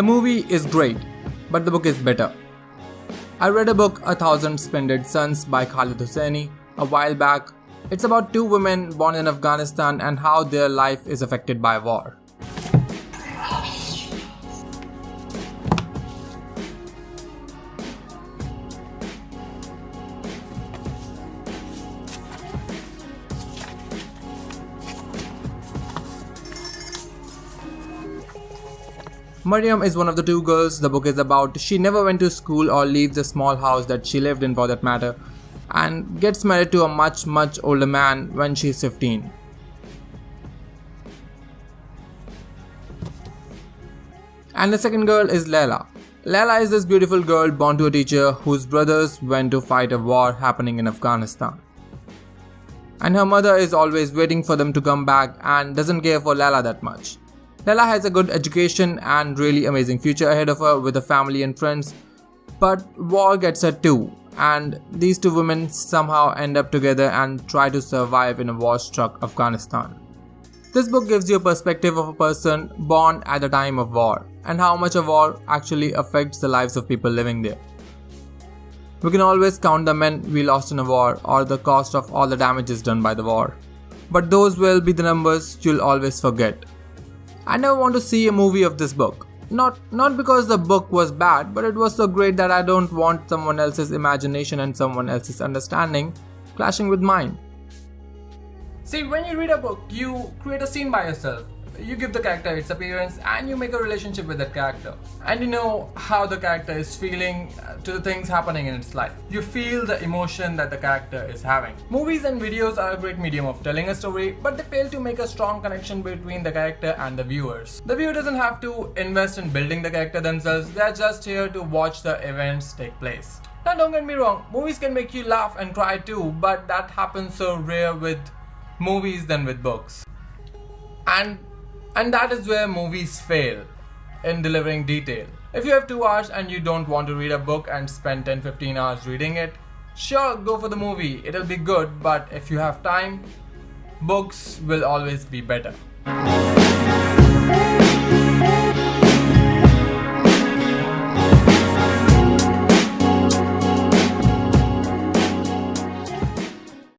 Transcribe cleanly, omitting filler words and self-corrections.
The movie is great, but the book is better. I read a book, A Thousand Splendid Suns by Khalid Hosseini, a while back. It's about two women born in Afghanistan and how their life is affected by war. Mariam is one of the two girls the book is about. She never went to school or leaves the small house that she lived in for that matter, and gets married to a much older man when she's 15. And the second girl is Layla. Layla is this beautiful girl born to a teacher whose brothers went to fight a war happening in Afghanistan. And her mother is always waiting for them to come back and doesn't care for Layla that much. Layla has a good education and really amazing future ahead of her with a family and friends, but war gets her too, and these two women somehow end up together and try to survive in a war-struck Afghanistan. This book gives you a perspective of a person born at the time of war and how much a war actually affects the lives of people living there. We can always count the men we lost in a war or the cost of all the damages done by the war, but those will be the numbers you'll always forget. I never want to see a movie of this book. Not because the book was bad, but it was so great that I don't want someone else's imagination and someone else's understanding clashing with mine. See, when you read a book, you create a scene by yourself. You give the character its appearance and you make a relationship with that character. And you know how the character is feeling to the things happening in its life. You feel the emotion that the character is having. Movies and videos are a great medium of telling a story, but they fail to make a strong connection between the character and the viewers. The viewer doesn't have to invest in building the character themselves, they're just here to watch the events take place. Now don't get me wrong, movies can make you laugh and cry too, but that happens so rare with movies than with books. And that is where movies fail in delivering detail. If you have 2 hours and you don't want to read a book and spend 10-15 hours reading it, sure, go for the movie, it'll be good, but if you have time, books will always be better.